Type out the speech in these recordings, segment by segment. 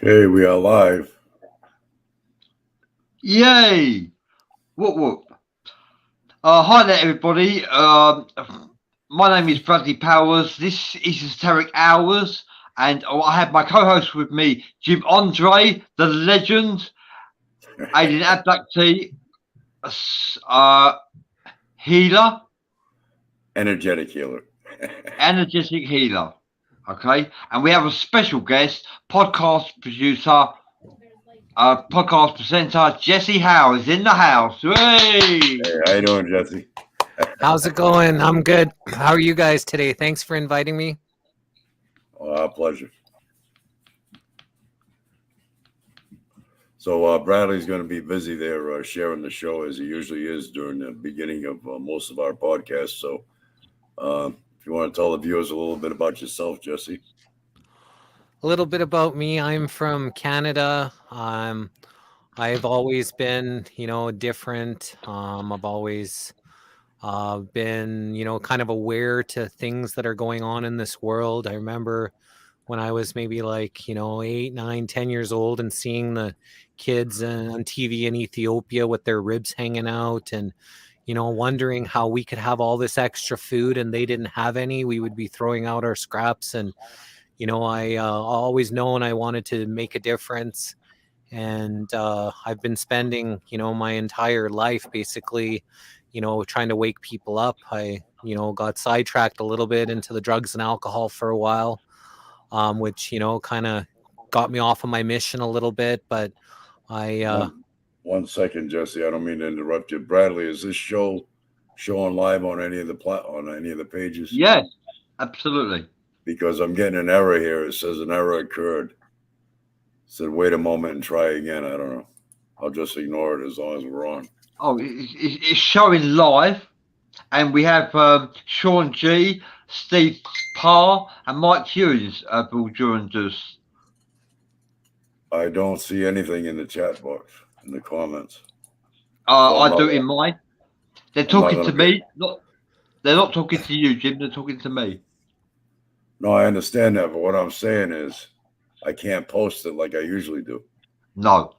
Okay, we are live. Yay! Whoop whoop. Hi there, everybody. My name is Bradley Powers. This is Esoteric Hours, and I have my co-host with me, Jim Andre, the legend, alien abductee, uh, healer, Energetic healer. energetic healer. Okay, and we have a special guest, podcast producer, podcast presenter, Jesse Hal is in the house. Hey! Hey, how you doing, Jesse? How's it going? I'm good. How are you guys today? Thanks for inviting me. Our pleasure. So Bradley's going to be busy there sharing the show as he usually is during the beginning of most of our podcasts. So if you want to tell the viewers a little bit about yourself, Jesse. A little bit about me. I'm from Canada. I've always been, different. I've always been, kind of aware to things that are going on in this world. I remember when I was maybe like, 8, 9, 10 years old and seeing the kids on TV in Ethiopia with their ribs hanging out and, wondering how we could have all this extra food and they didn't have any. We would be throwing out our scraps. And, I always known I wanted to make a difference. And I've been spending, my entire life basically, trying to wake people up. I, got sidetracked a little bit into the drugs and alcohol for a while, which, kind of got me off of my mission a little bit. But I... One second, Jesse. I don't mean to interrupt you. Bradley, is this show showing live on any of the pages? Yes, absolutely. Because I'm getting an error here. It says an error occurred. It said, wait a moment and try again. I don't know. I'll just ignore it as long as we're on. Oh, it's showing live, and we have Sean G, Steve Parr, and Mike Hughes will join us. I don't see anything in the chat box, in the comments. I do in mine. They're talking to me. They're not talking to you, Jim. They're talking to me. No, I understand that, but what I'm saying is I can't post it like I usually do. No.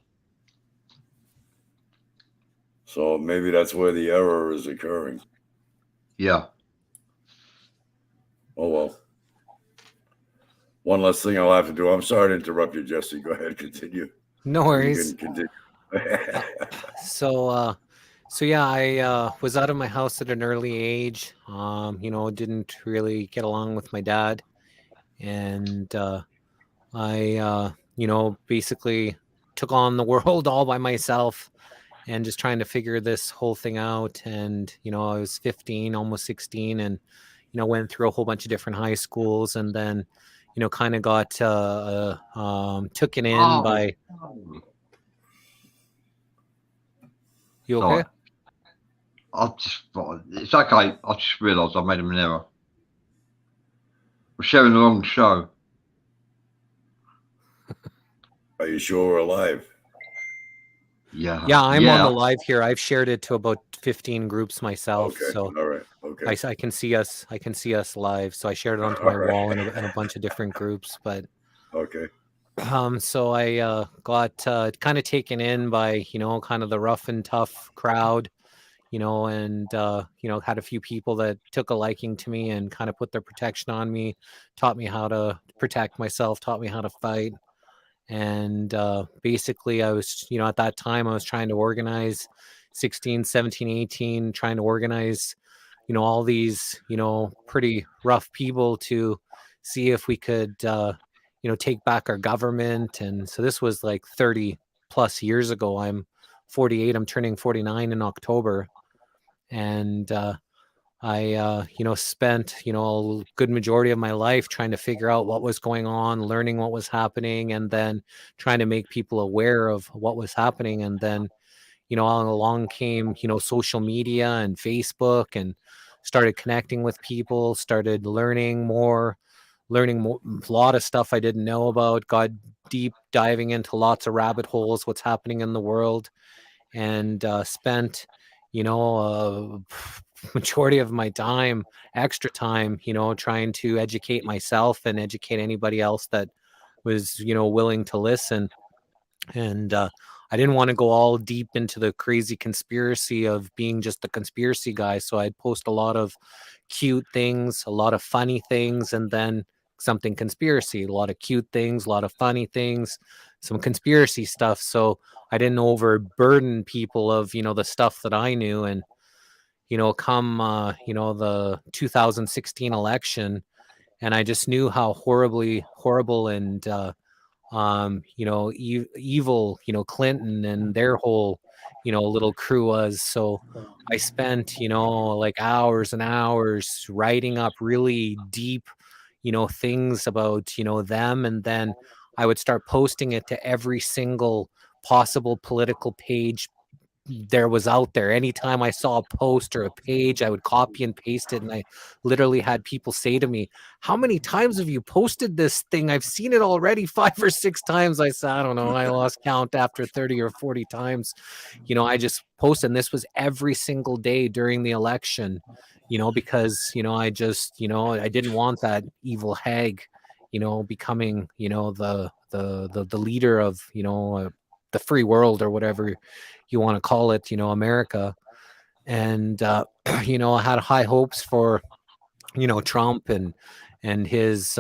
So maybe that's where the error is occurring. Yeah. Oh, well. One less thing I'll have to do. I'm sorry to interrupt you, Jesse. Go ahead, continue. No worries. You can continue. So yeah, I was out of my house at an early age. Didn't really get along with my dad, and I basically took on the world all by myself and just trying to figure this whole thing out. And I was 15, almost 16, and went through a whole bunch of different high schools, and then kind of got taken in by. You okay? It's okay. I just realised I made an error. We're sharing the wrong show. Are you sure we're alive? Yeah, I'm on the live here. I've shared it to about 15 groups myself. Okay. So all right. Okay. I can see us. I can see us live. So I shared it onto my wall in a bunch of different groups. But okay. So I got kind of taken in by kind of the rough and tough crowd, and had a few people that took a liking to me and kind of put their protection on me, taught me how to protect myself, taught me how to fight. And basically I was, at that time I was trying to organize 16, 17, 18, trying to organize, all these, pretty rough people to see if we could, take back our government. And so this was like 30 plus years ago. I'm 48. I'm turning 49 in October. And I spent, a good majority of my life trying to figure out what was going on, learning what was happening, and then trying to make people aware of what was happening. And then, along came, social media and Facebook, and started connecting with people, started learning more, a lot of stuff I didn't know about, got deep diving into lots of rabbit holes, what's happening in the world, and spent, majority of my extra time, trying to educate myself and educate anybody else that was willing to listen. And I didn't want to go all deep into the crazy conspiracy of being just a conspiracy guy, so I'd post a lot of cute things, a lot of funny things, and then something conspiracy, a lot of cute things, a lot of funny things, some conspiracy stuff, so I didn't overburden people of the stuff that I knew. And come the 2016 election, and I just knew how horrible and evil, Clinton and their whole, little crew was. So I spent, like hours and hours writing up really deep, things about, them. And then I would start posting it to every single possible political page there was out there. Anytime I saw a post or a page, I would copy and paste it. And I literally had people say to me, "How many times have you posted this thing? I've seen it already 5 or 6 times." I said, "I don't know. I lost count after 30 or 40 times." I just posted, and this was every single day during the election, because, I just, I didn't want that evil hag, becoming, the leader of, the free world, or whatever you want to call it, America. And I had high hopes for Trump and his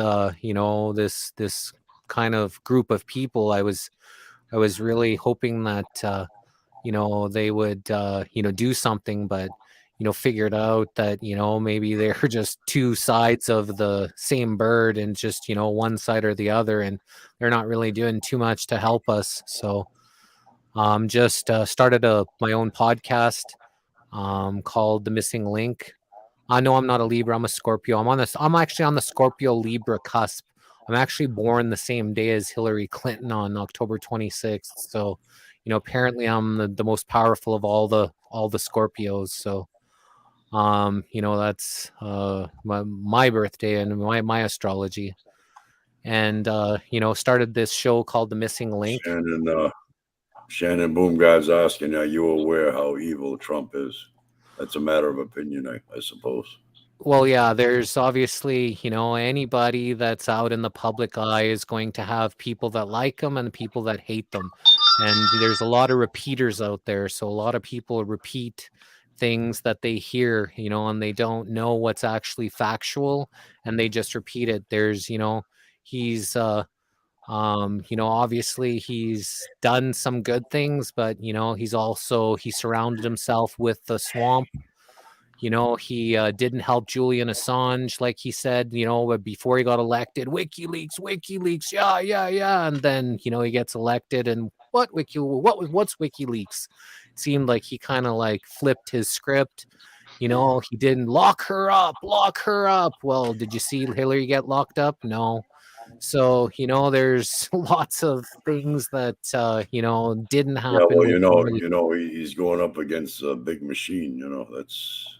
this kind of group of people. I was really hoping that they would do something, but figured out that maybe they're just two sides of the same bird, and just one side or the other, and they're not really doing too much to help us. So just started my own podcast called The Missing Link. I know I'm not a Libra. I'm a Scorpio. I'm actually on the Scorpio Libra cusp. I'm actually born the same day as Hillary Clinton on October 26th. So, apparently I'm the most powerful of all the Scorpios. So, that's my birthday and my astrology. And started this show called The Missing Link. Shannon Boom Guy's asking, are you aware how evil Trump is? That's a matter of opinion, I suppose. Well, yeah, there's obviously, anybody that's out in the public eye is going to have people that like them and people that hate them. And there's a lot of repeaters out there. So a lot of people repeat things that they hear, and they don't know what's actually factual, and they just repeat it. There's, he's, obviously he's done some good things, but, he surrounded himself with the swamp. He didn't help Julian Assange, like he said, before he got elected. WikiLeaks, yeah. And then, he gets elected, and what's WikiLeaks? It seemed like he kind of like flipped his script. He didn't lock her up. Well, did you see Hillary get locked up? No. So, there's lots of things that, didn't happen. Yeah, well, he's going up against a big machine, that's,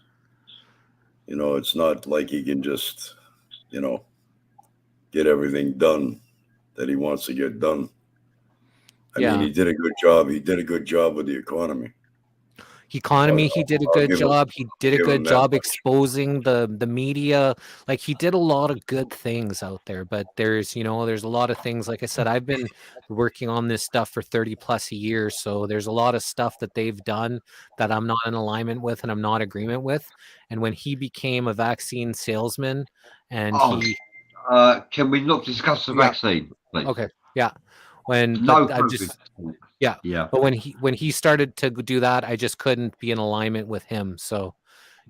it's not like he can just, get everything done that he wants to get done. I mean, he did a good job. He did a good job with the economy. He did a good job. He did a good job exposing the media. Like, he did a lot of good things out there, but there's a lot of things. Like I said, I've been working on this stuff for 30 plus years. So there's a lot of stuff that they've done that I'm not in alignment with and I'm not in agreement with. And when he became a vaccine salesman and can we not discuss the vaccine, please? Okay. Yeah. Yeah. But when he started to do that, I just couldn't be in alignment with him. So,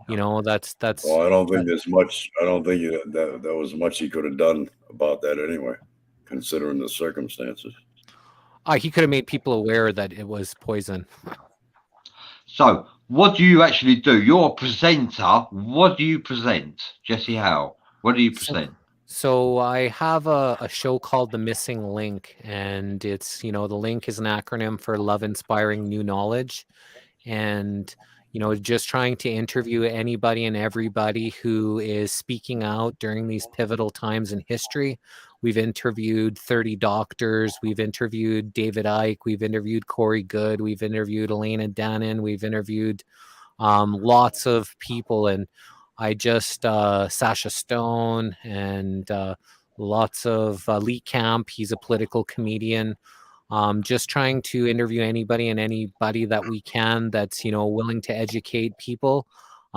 that's. Well, I don't think there's much. I don't think that there was much he could have done about that anyway, considering the circumstances. He could have made people aware that it was poison. So, what do you actually do? You're a presenter. What do you present, Jesse Hal? What do you present? So I have a show called The Missing Link, and it's, the link is an acronym for Love Inspiring New Knowledge. And, just trying to interview anybody and everybody who is speaking out during these pivotal times in history. We've interviewed 30 doctors. We've interviewed David Icke. We've interviewed Corey Good. We've interviewed Elena Dannon. We've interviewed lots of people. And I just Sasha Stone and lots of Lee Camp. He's a political comedian. Just trying to interview anybody and anybody that we can that's, willing to educate people.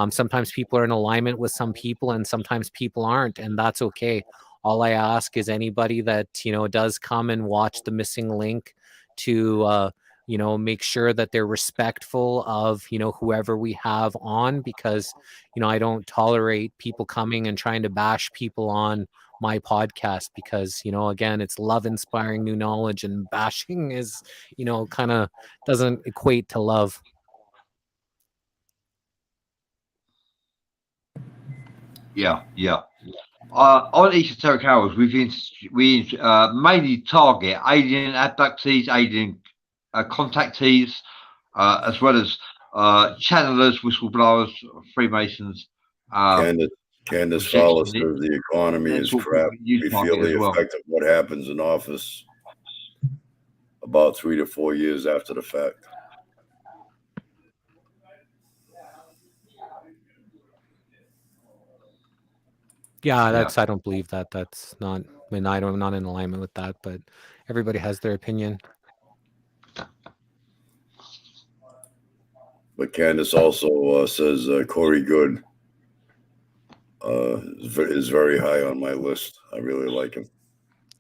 Sometimes people are in alignment with some people and sometimes people aren't, and that's okay. All I ask is anybody that, does come and watch the missing link to, make sure that they're respectful of, whoever we have on, because, I don't tolerate people coming and trying to bash people on my podcast, because again, it's love inspiring new knowledge, and bashing is kind of doesn't equate to love. Yeah. On Esoteric Hours, we mainly target alien abductees, alien contactees, as well as channelers, whistleblowers, Freemasons. Candace Fowler says the economy is crap. We feel the effect of what happens in office about 3 to 4 years after the fact. Yeah, I don't believe that. That's not, I'm not in alignment with that, but everybody has their opinion. But Candace also says Corey Good is very high on my list. I really like him.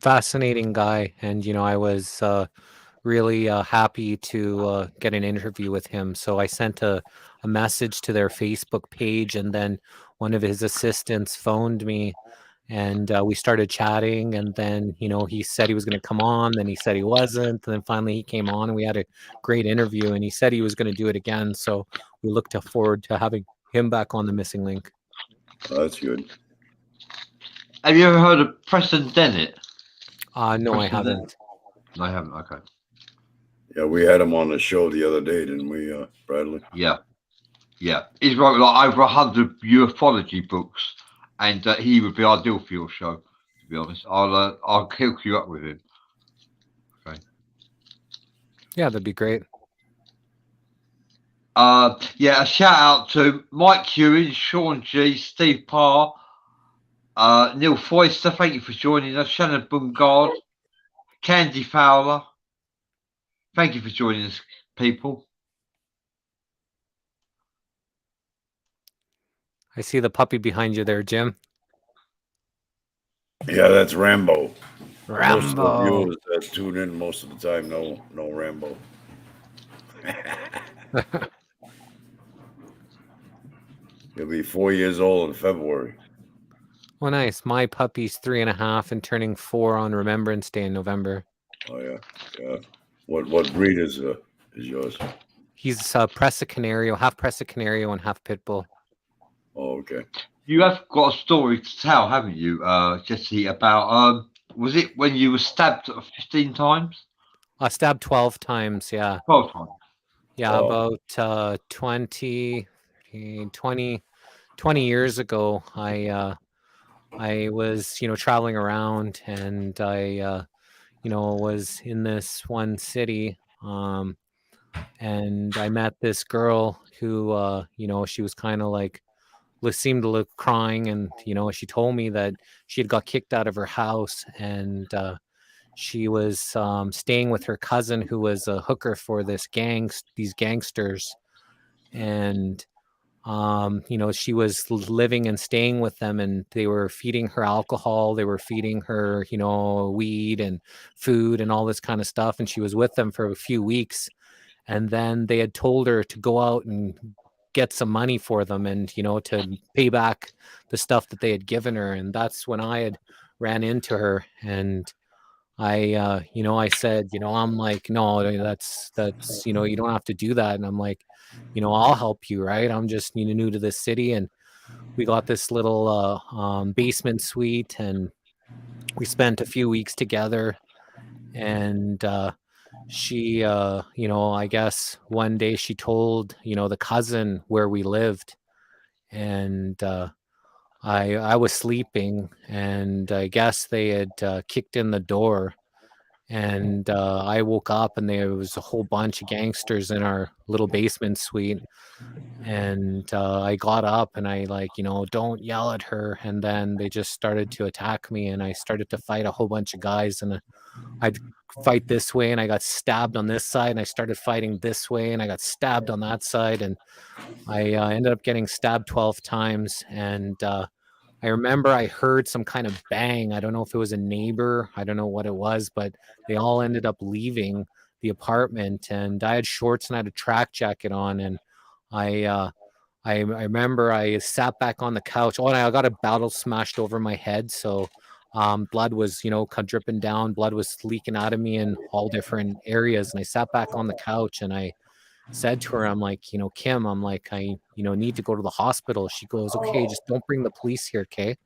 Fascinating guy. And, I was really happy to get an interview with him. So I sent a message to their Facebook page, and then one of his assistants phoned me, and we started chatting, and then he said he was going to come on, then he said he wasn't, and then finally he came on, and we had a great interview, and he said he was going to do it again, so we look forward to having him back on the Missing Link. That's good. Have you ever heard of Preston Dennett? No, I haven't. No, I haven't. Okay. Yeah, we had him on the show the other day, didn't we, Bradley? Yeah. He's wrote like over 100 ufology books, and he would be ideal for your show. To be honest, I'll hook you up with him. Okay. Yeah, that'd be great. A shout out to Mike Hewin, Sean G, Steve Parr, Neil Foyster. Thank you for joining us. Shannon Bungard, Candy Fowler. Thank you for joining us, people. I see the puppy behind you there, Jim. Yeah, that's Rambo. Rambo. Most of the viewers that tune in most of the time know Rambo. He'll be 4 years old in February. Oh, nice. My puppy's 3.5 and turning 4 on Remembrance Day in November. Oh yeah. What breed is yours? He's Presa Canario, half Presa Canario and half Pitbull. Oh, okay. You have got a story to tell, haven't you, Jesse? About was it when you were stabbed 15 times? I stabbed 12 times. Yeah. 12 times. Yeah, about 20 years ago, I was, traveling around, and I, was in this one city, and I met this girl who, she was kind of like, seemed to look crying, and, she told me that she had got kicked out of her house, and she was staying with her cousin, who was a hooker for these gangsters, and she was living and staying with them, and they were feeding her alcohol, they were feeding her weed and food and all this kind of stuff, and she was with them for a few weeks, and then they had told her to go out and get some money for them, and to pay back the stuff that they had given her. And that's when I had ran into her, and I said, I'm like, no, that's you don't have to do that. And I'm like, I'll help you, right? I'm just new to this city, and we got this little basement suite, and we spent a few weeks together. And she, I guess one day she told the cousin where we lived, and I was sleeping, and I guess they had kicked in the door, And I woke up and there was a whole bunch of gangsters in our little basement suite. And I got up and I like, don't yell at her. And then they just started to attack me and I started to fight a whole bunch of guys. And I'd fight this way and I got stabbed on this side. And I started fighting this way and I got stabbed on that side. And I ended up getting stabbed 12 times. And I remember I heard some kind of bang. I don't know if it was a neighbor. I don't know what it was, but they all ended up leaving the apartment. And I had shorts and I had a track jacket on. And I remember I sat back on the couch. Oh, and I got a bottle smashed over my head. So blood was, dripping down. Blood was leaking out of me in all different areas. And I sat back on the couch and I said to her, I'm like, Kim, I'm like, I, need to go to the hospital. She goes, okay, just don't bring the police here, okay?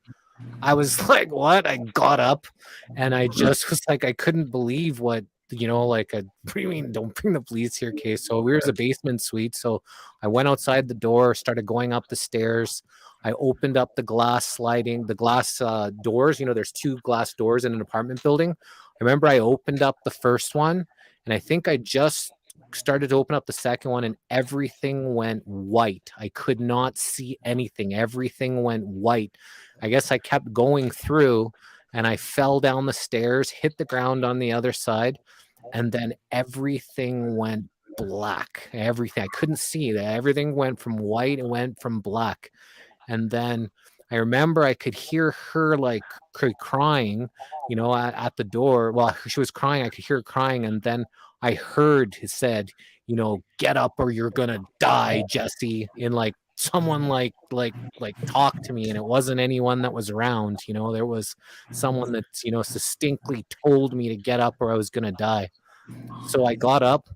I was like, what? I got up and I just was like, I couldn't believe what, what do you mean, don't bring the police here, okay? So we were in a basement suite. So I went outside the door, started going up the stairs. I opened up the glass doors. There's 2 glass doors in an apartment building. I remember I opened up the first one and I think I just started to open up the second one and everything went white. I could not see anything. Everything went white. I guess I kept going through and I fell down the stairs, hit the ground on the other side, and then everything went black. Everything. I couldn't see that. Everything went from white and went from black. And then I remember I could hear her like crying, at the door. Well, she was crying. I could hear her crying. And then I heard it said, get up or you're going to die, Jesse, in like someone like talk to me. And it wasn't anyone that was around, there was someone that, distinctly told me to get up or I was going to die. So I got up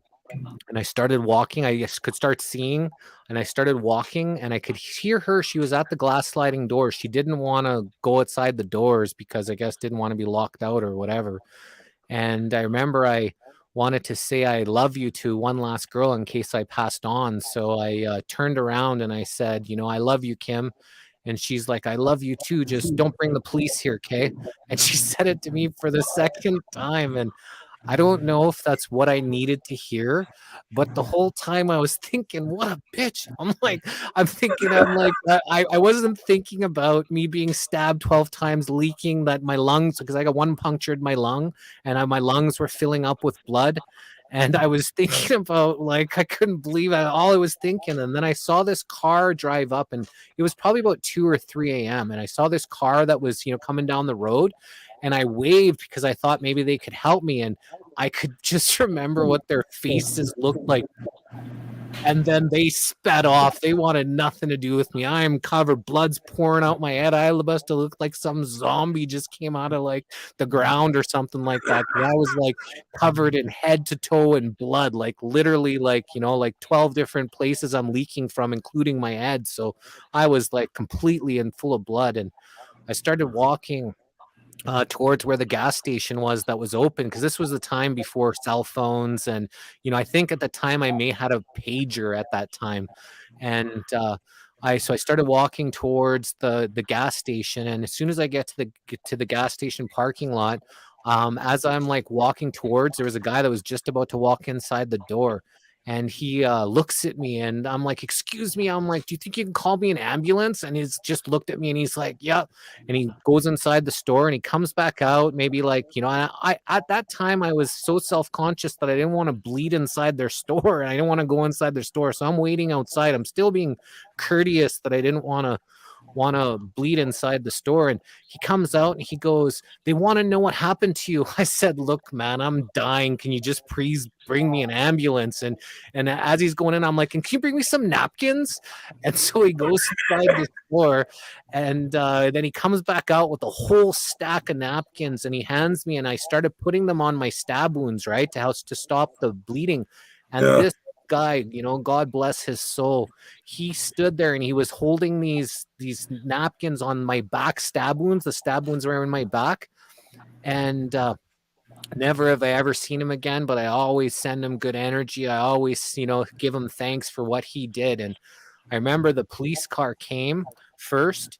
and I started walking. I just could start seeing and I started walking and I could hear her. She was at the glass sliding doors. She didn't want to go outside the doors because I guess didn't want to be locked out or whatever. And I remember I wanted to say I love you to one last girl in case I passed on. So I turned around and I said, I love you, Kim. And she's like, I love you too. Just don't bring the police here, okay? And she said it to me for the second time. And I don't know if that's what I needed to hear, but the whole time I was thinking, what a bitch. I'm like, I wasn't thinking about me being stabbed 12 times, leaking that my lungs, because I got one punctured my lung and my lungs were filling up with blood. And I was thinking about I couldn't believe all I was thinking. And then I saw this car drive up and it was probably about 2 or 3 a.m. And I saw this car that was, coming down the road and I waved because I thought maybe they could help me. And I could just remember what their faces looked like. And then they sped off. They wanted nothing to do with me. I am covered. Blood's pouring out my head. I must have looked like some zombie just came out of the ground or something like that. I was covered in head to toe in blood, literally 12 different places I'm leaking from, including my head. So I was completely and full of blood. And I started walking towards where the gas station was that was open, because this was the time before cell phones. And, I think at the time I may had a pager at that time. And I started walking towards the gas station. And as soon as I get to the gas station parking lot, as I'm walking towards, there was a guy that was just about to walk inside the door. And he looks at me and I'm like, excuse me. I'm like, do you think you can call me an ambulance? And he's just looked at me and he's like, yep. And he goes inside the store and he comes back out. Maybe I at that time I was so self-conscious that I didn't want to bleed inside their store and I didn't want to go inside their store. So I'm waiting outside. I'm still being courteous that I didn't want to bleed inside the store. And he comes out and he goes, they want to know what happened to you. I said, look, man, I'm dying. Can you just please bring me an ambulance? And as he's going in, I'm like, can you bring me some napkins? And so he goes inside the store and then he comes back out with a whole stack of napkins and he hands me, and I started putting them on my stab wounds, right, to stop the bleeding. And this guy, God bless his soul, he stood there and he was holding these napkins on my back stab wounds. The stab wounds were in my back. And never have I ever seen him again, but I always send him good energy. I always, give him thanks for what he did. And I remember the police car came first,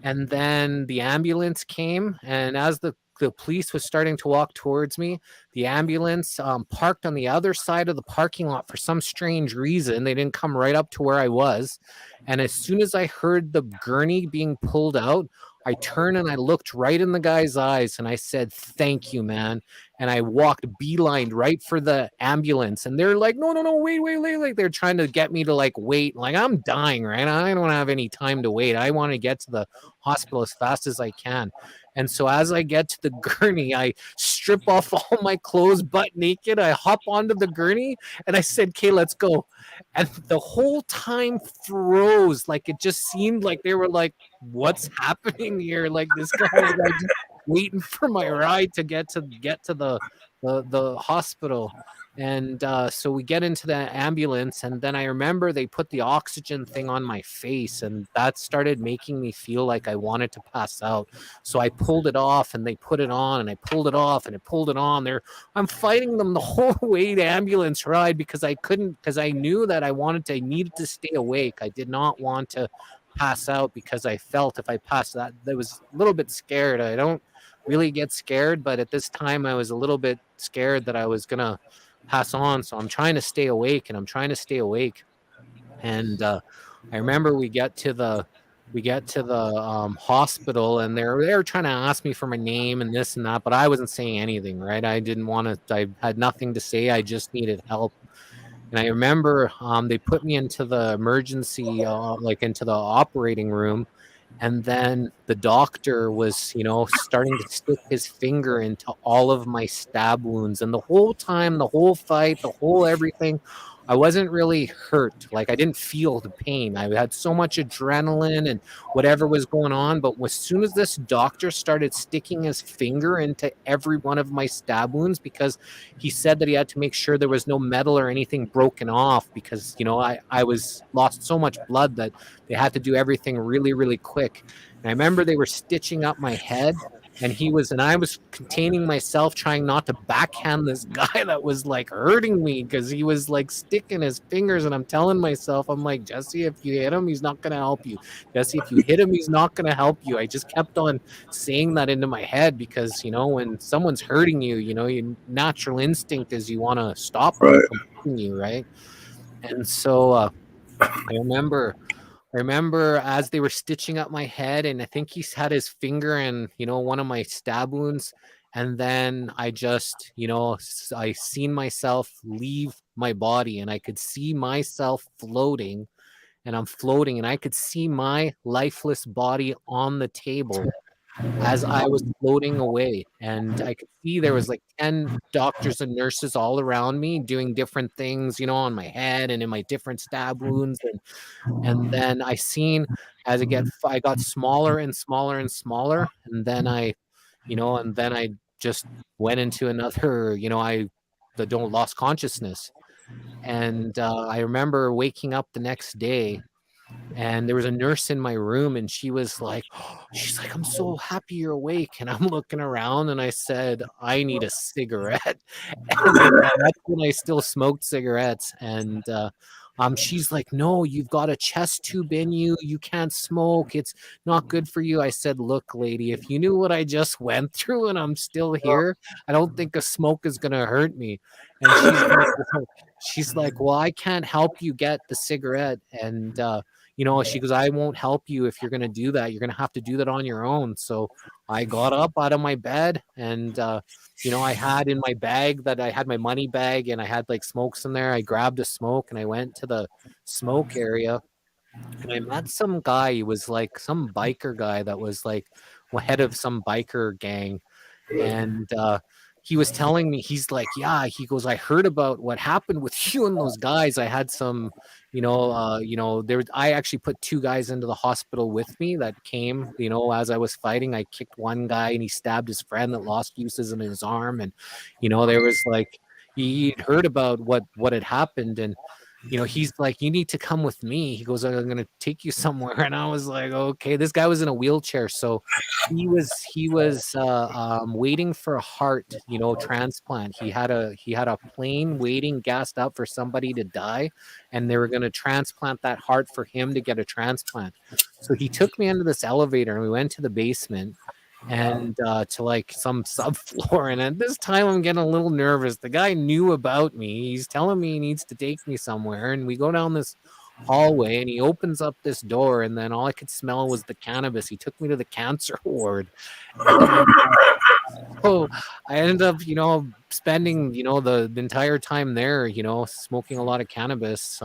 and then the ambulance came. And as the the police was starting to walk towards me. The ambulance parked on the other side of the parking lot for some strange reason. They didn't come right up to where I was. And as soon as I heard the gurney being pulled out, I turned and I looked right in the guy's eyes and I said, "Thank you, man." And I walked beeline right for the ambulance. And they're like, no, wait. Like they're trying to get me to like wait. Like I'm dying, right? I don't have any time to wait. I want to get to the hospital as fast as I can. And so as I get to the gurney, I strip off all my clothes butt naked. I hop onto the gurney and I said, "Okay, let's go." And the whole time froze. Like it just seemed like they were like, "What's happening here?" Like this guy was like just waiting for my ride to get to the hospital. And so we get into the ambulance, and then I remember they put the oxygen thing on my face, and that started making me feel like I wanted to pass out. So I pulled it off, and they put it on, and I pulled it off, and I pulled it on. I'm fighting them the whole way to ambulance ride because I couldn't, because I knew that I needed to stay awake. I did not want to pass out because I felt if I passed that, I was a little bit scared. I don't really get scared, but at this time I was a little bit scared that I was gonna pass on. So I'm trying to stay awake, and I'm trying to stay awake. And I remember we get to the hospital, and they were trying to ask me for my name and this and that, but I wasn't saying anything, right? I didn't want to. I had nothing to say. I just needed help. And I remember they put me into the emergency, like into the operating room. And then the doctor was, starting to stick his finger into all of my stab wounds. And the whole time, the whole fight, the whole everything, I wasn't really hurt. Like I didn't feel the pain. I had so much adrenaline and whatever was going on. But as soon as this doctor started sticking his finger into every one of my stab wounds, because he said that he had to make sure there was no metal or anything broken off, because, I was lost so much blood that they had to do everything really, really quick. And I remember they were stitching up my head, and I was containing myself, trying not to backhand this guy that was like hurting me because he was like sticking his fingers. And I'm telling myself, I'm like, "Jesse, if you hit him, he's not going to help you. Jesse, if you hit him, he's not going to help you." I just kept on saying that into my head because, when someone's hurting you, your natural instinct is you want to stop them from hurting you, right? And so I remember as they were stitching up my head, and I think he's had his finger in, one of my stab wounds. And then I just, I seen myself leave my body, and I could see myself floating, and I'm floating, and I could see my lifeless body on the table as I was floating away. And I could see there was like 10 doctors and nurses all around me doing different things, on my head and in my different stab wounds. And then I seen as I got smaller and smaller and smaller. And then I just went into another, don't lost consciousness. And I remember waking up the next day, and there was a nurse in my room, and she's like, "I'm so happy you're awake." And I'm looking around, and I said, "I need a cigarette." And that's when I still smoked cigarettes. And she's like, "No, you've got a chest tube in you. You can't smoke. It's not good for you." I said, "Look, lady, if you knew what I just went through and I'm still here, I don't think a smoke is gonna hurt me." And she's like, "Well, I can't help you get the cigarette." And she goes, "I won't help you if you're gonna do that. You're gonna have to do that on your own." So I got up out of my bed, and I had in my bag that I had my money bag, and I had like smokes in there. I grabbed a smoke, and I went to the smoke area, and I met some guy. He was like some biker guy that was like head of some biker gang. And he was telling me, he's like, "Yeah," he goes, "I heard about what happened with you and those guys. I had some, I actually put 2 guys into the hospital with me that came, as I was fighting. I kicked one guy, and he stabbed his friend that lost uses in his arm. And, there was like, he'd heard about what had happened. And, he's like, "You need to come with me." He goes, "I'm going to take you somewhere." And I was like, "Okay." This guy was in a wheelchair. So he was waiting for a heart, transplant. He had a plane waiting, gassed up for somebody to die, and they were going to transplant that heart for him to get a transplant. So he took me into this elevator, and we went to the basement. and to like some subfloor. And at this time, I'm getting a little nervous. The guy knew about me. He's telling me he needs to take me somewhere, and we go down this hallway, and he opens up this door, and then all I could smell was the cannabis. He took me to the cancer ward, and so I ended up, spending, the entire time there, smoking a lot of cannabis,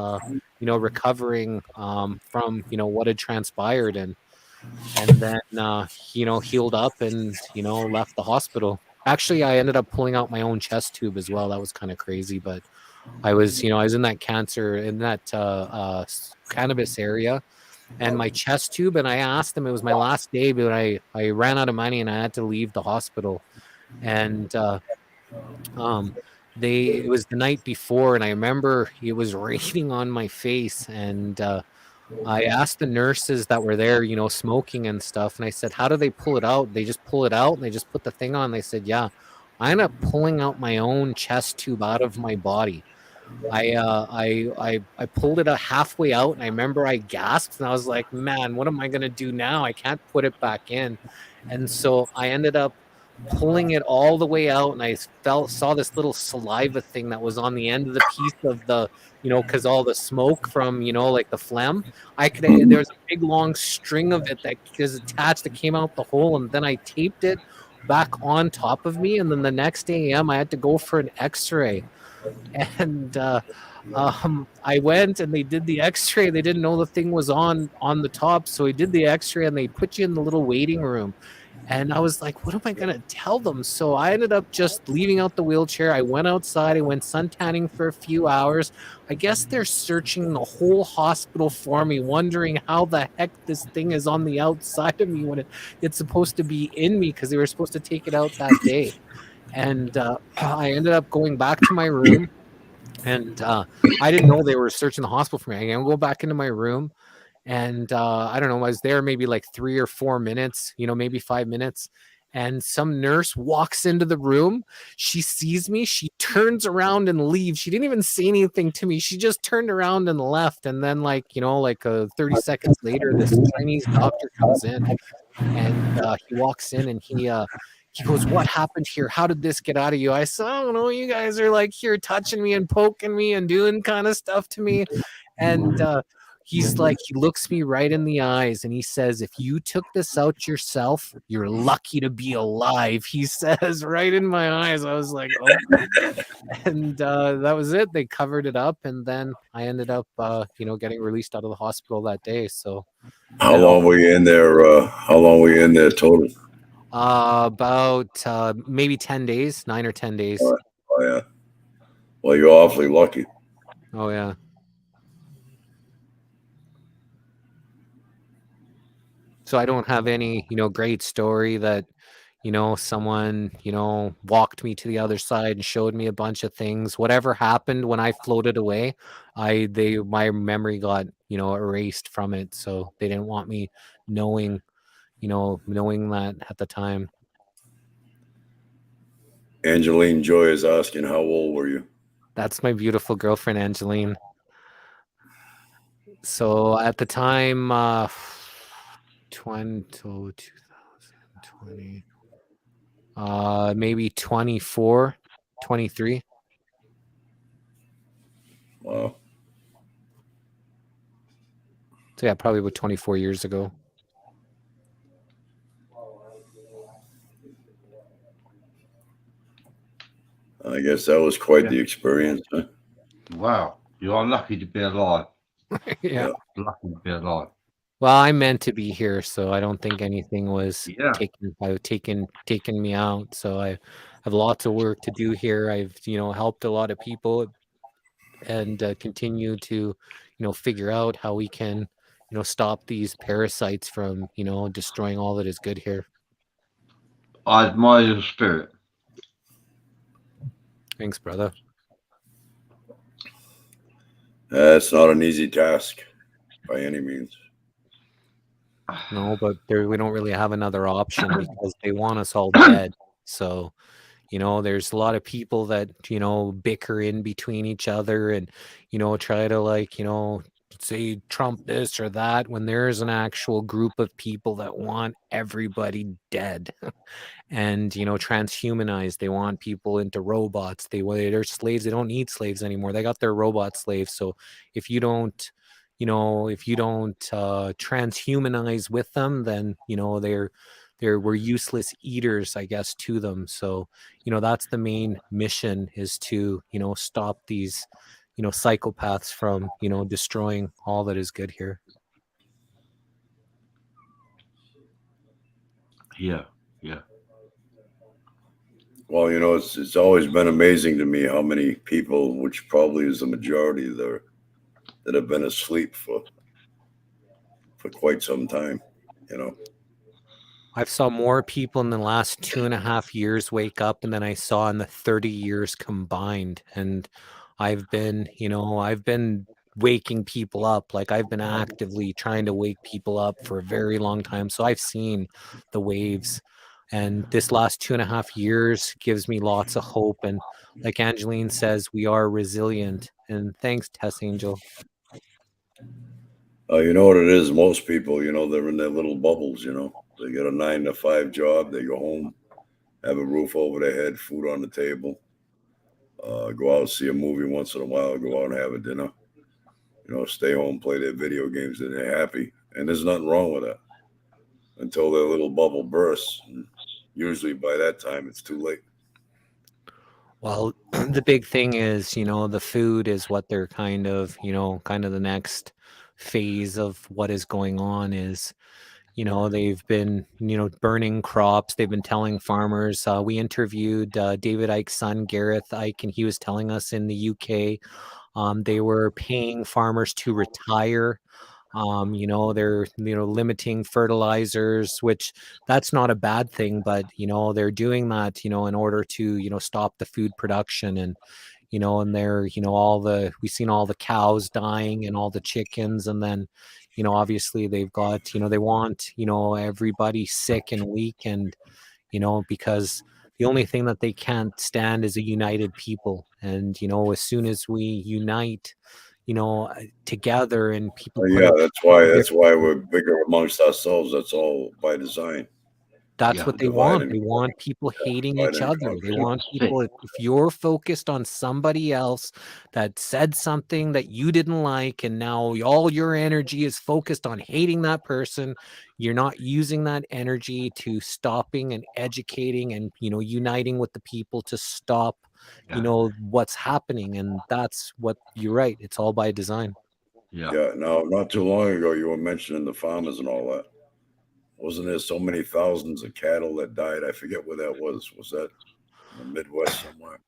recovering from, what had transpired, and then healed up and left the hospital. Actually, I ended up pulling out my own chest tube as well. That was kind of crazy, but I was in that cannabis area, and my chest tube, and I asked them, it was my last day, but I ran out of money and I had to leave the hospital. And it was the night before, and I remember it was raining on my face, and I asked the nurses that were there, smoking and stuff, and I said, how do they pull it out? They just pull it out and they just put the thing on. They said, yeah. I ended up pulling out my own chest tube out of my body. I pulled it halfway out, and I remember I gasped, and I was like, man, what am I gonna do now? I can't put it back in. And so I ended up pulling it all the way out, and I saw this little saliva thing that was on the end of the piece of the, because all the smoke from, like the phlegm, there was a big long string of it that was attached that came out the hole, and then I taped it back on top of me, and then the next AM I had to go for an X-ray. And I went and they did the X-ray. They didn't know the thing was on the top, so we did the X-ray, and they put you in the little waiting room. And I was like, what am I going to tell them? So I ended up just leaving out the wheelchair. I went outside. I went suntanning for a few hours. I guess they're searching the whole hospital for me, wondering how the heck this thing is on the outside of me when it's supposed to be in me, because they were supposed to take it out that day. And I ended up going back to my room, and I didn't know they were searching the hospital for me. I go back into my room, and I don't know, I was there maybe like 3 or 4 minutes, maybe 5 minutes, and some nurse walks into the room. She sees me, she turns around and leaves. She didn't even say anything to me. She just turned around and left. And then 30 seconds later, this Chinese doctor comes in, and he walks in, and he goes, what happened here? How did this get out of you? I said, I don't know. You guys are like here touching me and poking me and doing kind of stuff to me. And he's like, he looks me right in the eyes, and he says, if you took this out yourself, you're lucky to be alive. He says right in my eyes. I was like, oh. And that was it. They covered it up, and then I ended up, getting released out of the hospital that day. So How long were you in there? How long were you in there total? About maybe 10 days, 9 or 10 days. Oh, yeah. Well, you're awfully lucky. Oh, yeah. So I don't have any, great story that, someone, walked me to the other side and showed me a bunch of things. Whatever happened when I floated away, my memory got, erased from it. So they didn't want me knowing that at the time. Angeline Joy is asking, how old were you? That's my beautiful girlfriend, Angeline. So at the time, 2020, maybe 24, 23. Wow. So yeah, probably about 24 years ago. I guess that was quite the experience, huh? Wow, you are lucky to be alive. Yeah. Lucky to be alive. Well, I meant to be here, so I don't think anything was taking me out. So I have lots of work to do here. I've helped a lot of people, and continue to figure out how we can stop these parasites from destroying all that is good here. I admire your spirit. Thanks, brother. It's not an easy task by any means. No, but we don't really have another option because they want us all dead. So, there's a lot of people that, bicker in between each other and, try to say Trump this or that, when there's an actual group of people that want everybody dead and transhumanized. They want people into robots. They're slaves. They don't need slaves anymore. They got their robot slaves. So if you don't transhumanize with them, then we're useless eaters, I guess, to them. So that's the main mission, is to stop these psychopaths from destroying all that is good here. Yeah. Well, it's always been amazing to me how many people, which probably is the majority there, that have been asleep for quite some time. I've saw more people in the last 2.5 years wake up than I saw in the 30 years combined. And I've been waking people up. Like, I've been actively trying to wake people up for a very long time. So I've seen the waves. And this last 2.5 years gives me lots of hope. And like Angeline says, we are resilient. And thanks, Tess Angel. You know what it is? Most people, they're in their little bubbles. They get a 9 to 5 job. They go home, have a roof over their head, food on the table. Go out, see a movie once in a while. Go out and have a dinner. Stay home, play their video games, and they're happy. And there's nothing wrong with that until their little bubble bursts. And usually by that time, it's too late. Well, the big thing is, the food is what they're kind of the next phase of what is going on is, they've been, burning crops. They've been telling farmers. We interviewed David Icke's son, Gareth Icke, and he was telling us in the UK, they were paying farmers to retire. They're limiting fertilizers, which that's not a bad thing, but they're doing that in order to stop the food production. And and they're we've seen all the cows dying and all the chickens. And then obviously they've got they want everybody sick and weak. And because the only thing that they can't stand is a united people. And as soon as we unite together, and people put Yeah, up that's why we're bigger amongst ourselves. That's all by design. that's Yeah. what they Divide want. and They conquer. want people hating Divide each and other. They conquer. want people, if you're focused on somebody else that said something that you didn't like, and now all your energy is focused on hating that person, you're not using that energy to stopping and educating and uniting with the people to stop what's happening. And that's what, you're right, it's all by design. Yeah. Now, not too long ago, you were mentioning the farmers and all that. Wasn't there so many thousands of cattle that died? I forget where that was. Was that in the Midwest somewhere?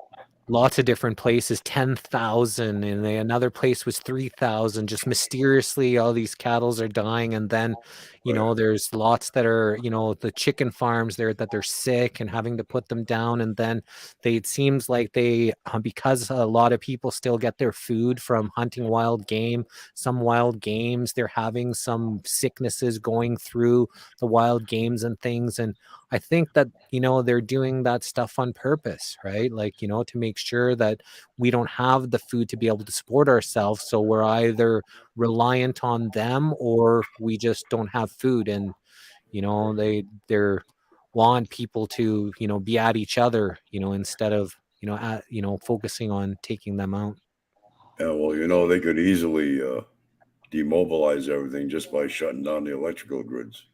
Lots of different places, 10,000, and another place was 3,000. Just mysteriously, all these cattles are dying. And then, Right. there's lots that are, the chicken farms there that they're sick and having to put them down. And then it seems like they, because a lot of people still get their food from hunting wild game, some wild games, they're having some sicknesses going through the wild games and things. And I think that, they're doing that stuff on purpose, right? Like, to make sure that we don't have the food to be able to support ourselves. So we're either reliant on them or we just don't have food. And, they're want people to, be at each other, instead of, focusing on taking them out. Yeah, well, they could easily demobilize everything just by shutting down the electrical grids.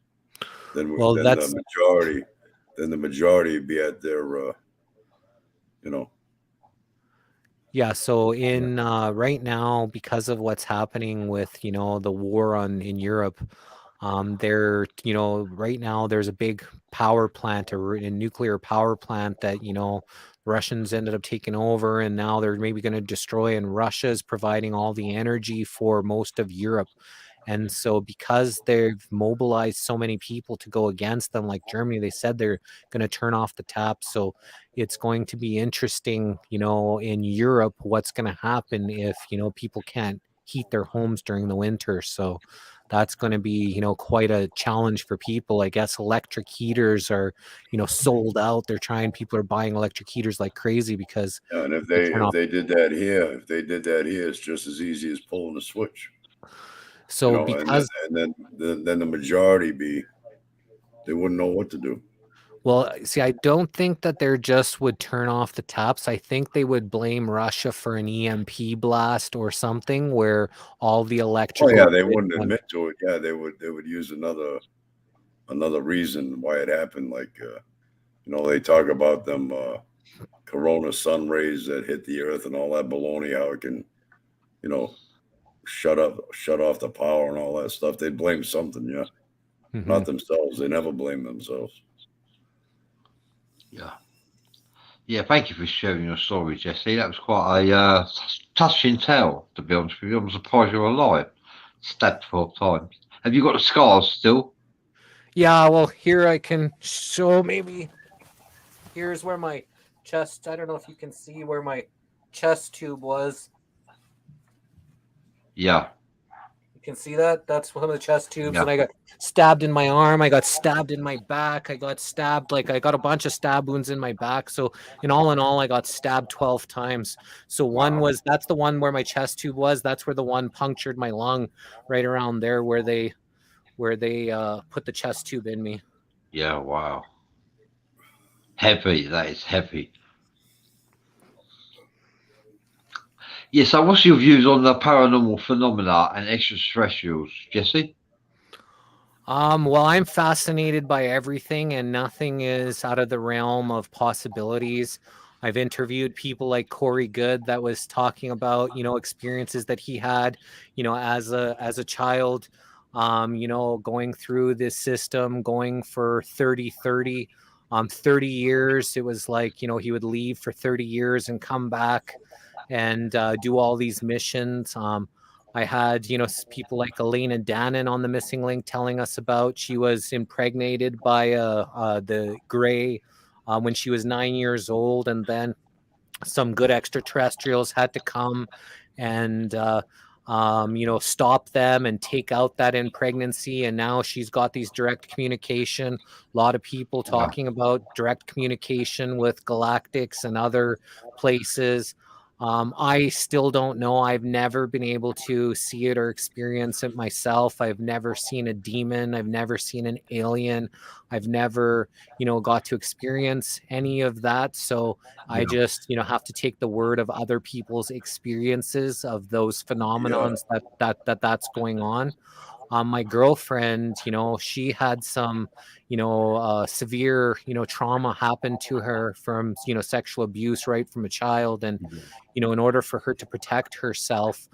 Well, Then that's the majority be at their you know. Yeah, so in right now, because of what's happening with the war in Europe, right now there's a big power plant, a nuclear power plant that Russians ended up taking over, and now they're maybe going to destroy. And Russia is providing all the energy for most of Europe. And so, because they've mobilized so many people to go against them, like Germany, they said they're going to turn off the tap. So it's going to be interesting, in Europe, what's going to happen if, people can't heat their homes during the winter. So that's going to be, quite a challenge for people. I guess electric heaters are, sold out. People are buying electric heaters like crazy because And they turn off. if they did that here, it's just as easy as pulling a switch. So and because then the majority they wouldn't know what to do. Well, see, I don't think that they just would turn off the taps. I think they would blame Russia for an EMP blast or something where all the Oh electrical yeah, they grid wouldn't went. admit to it. Yeah, they would use another reason why it happened. Like they talk about them corona sun rays that hit the earth and all that baloney. How it can you know shut off the power and all that stuff. They blame something. Yeah, not Mhm. themselves. They never blame themselves. Yeah. Yeah, thank you for sharing your story, Jesse. That was quite a touching tale, to be honest with you. I'm surprised you're alive. Stabbed 12 times. Have you got the scars still? Yeah, well, here I can show maybe. Here's where my chest, I don't know if you can see where my chest tube was. Yeah, You can see that? That's one of the chest tubes. And yeah. I got stabbed in my arm. I got stabbed in my back. I got stabbed. Like, I got a bunch of stab wounds in my back. So, in all, I got stabbed 12 times. So, Wow. that's the one where my chest tube was. That's where the one punctured my lung right around there where they put the chest tube in me. Yeah, wow. Heavy, that is heavy. Yeah, so what's your views on the paranormal phenomena and extraterrestrials, Jesse? Well, I'm fascinated by everything, and nothing is out of the realm of possibilities. I've interviewed people like Corey Good that was talking about, experiences that he had, as a child, going through this system, going for 30 years. It was like, he would leave for 30 years and come back and do all these missions. I had, people like Elena Dannon on the Missing Link telling us about she was impregnated by the Gray when she was 9 years old, and then some good extraterrestrials had to come and stop them and take out that impregnancy. And now she's got these direct communication. A lot of people Yeah. talking about direct communication with galactics and other places. I still don't know. I've never been able to see it or experience it myself. I've never seen a demon. I've never seen an alien. I've never, got to experience any of that. So I Yeah. just, have to take the word of other people's experiences of those Yeah, phenomenons that's going on. My girlfriend, she had some, severe, trauma happen to her from, sexual abuse right from a child. And, in order for her to protect herself,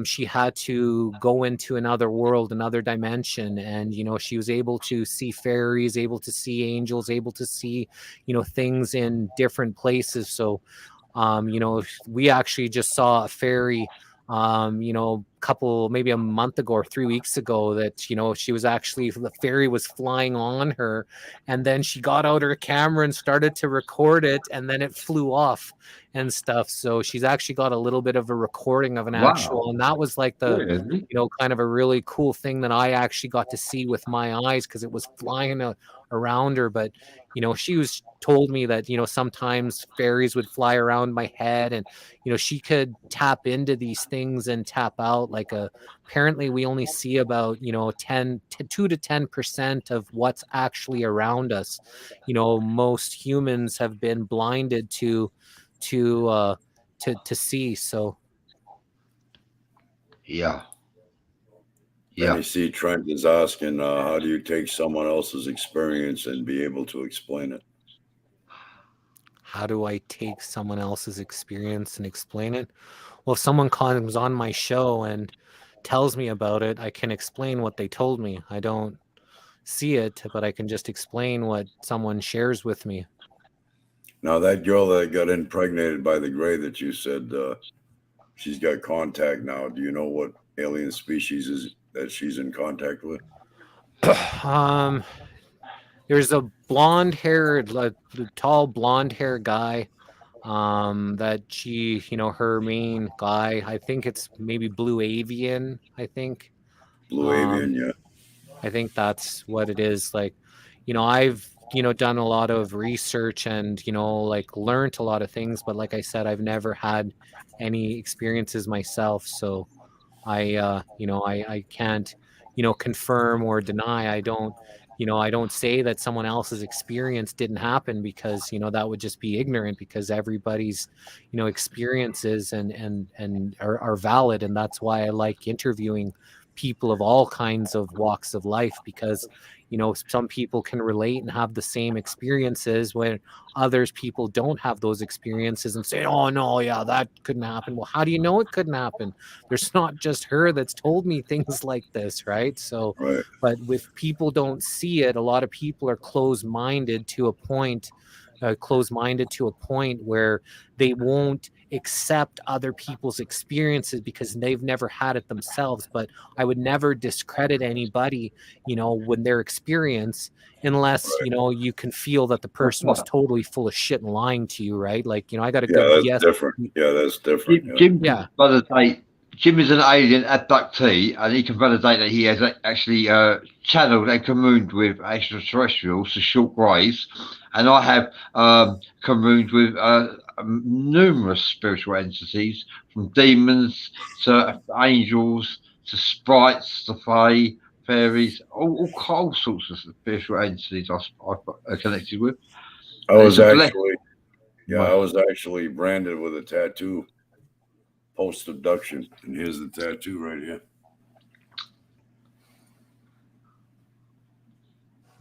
she had to go into another world, another dimension. And, she was able to see fairies, able to see angels, able to see, things in different places. So, we actually just saw a fairy couple maybe a month ago or 3 weeks ago that she was actually the fairy was flying on her, and then she got out her camera and started to record it, and then it flew off and stuff. So she's actually got a little bit of a recording of an Wow. actual, and that was like the Really? kind of a really cool thing that I actually got to see with my eyes because it was flying around her. But she was told me that sometimes fairies would fly around my head, and she could tap into these things and tap out. Like apparently we only see about 2 to 10% of what's actually around us. Most humans have been blinded to to see. So Yeah. and Yeah. you see, Trent is asking, how do you take someone else's experience and be able to explain it? how do I take someone else's experience and explain it? Well, if someone comes on my show and tells me about it, I can explain what they told me. I don't see it, but I can just explain what someone shares with me. Now, that girl that got impregnated by the Gray that you said she's got contact now. Do you know what alien species is that she's in contact with? um, there's a tall blonde hair guy. That she, her main guy. I think it's maybe Blue Avian. I think. Blue Um, Avian, yeah. I think that's what it is. Like, I've, done a lot of research and, like learned a lot of things, but like I said, I've never had any experiences myself. So, I can't, confirm or deny. I don't say that someone else's experience didn't happen, because, that would just be ignorant, because everybody's, experiences and are valid. And that's why I like interviewing people of all kinds of walks of life, because, some people can relate and have the same experiences, when others people don't have those experiences and say, oh no, yeah, that couldn't happen. Well, how do you know it couldn't happen? There's not just her that's told me things like this, right? So, Right. but if people don't see it, a lot of people are closed-minded to a point, where they won't accept other people's experiences because they've never had it themselves. But I would never discredit anybody, when their experience, unless, Right. you can feel that the person was totally full of shit and lying to you, right? Like, I got a Yeah, good that's yes. different. Yeah, that's different. Yeah. Jim Yeah. can validate. Jim is an alien abductee, and he can validate that he has actually channeled and communed with extraterrestrials, the short greys, and I have communed with numerous spiritual entities, from demons to angels to sprites to fae, fairies, all sorts of spiritual entities I've connected with, I and it's was a blessing. I was actually branded with a tattoo post abduction, and here's the tattoo right here.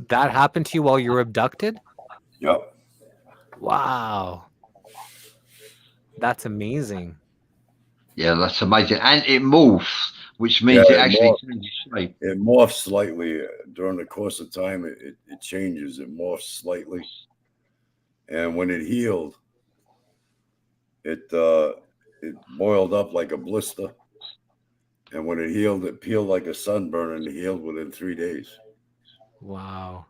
That happened to you while you were abducted? Yep. Wow. That's amazing. Yeah, that's amazing. And it morphs, which Yeah, means it actually changes shape. it morphs slightly during the course of time. It changes. It morphs slightly, and when it healed, it boiled up like a blister, and when it healed, it peeled like a sunburn, and it healed within 3 days. Wow.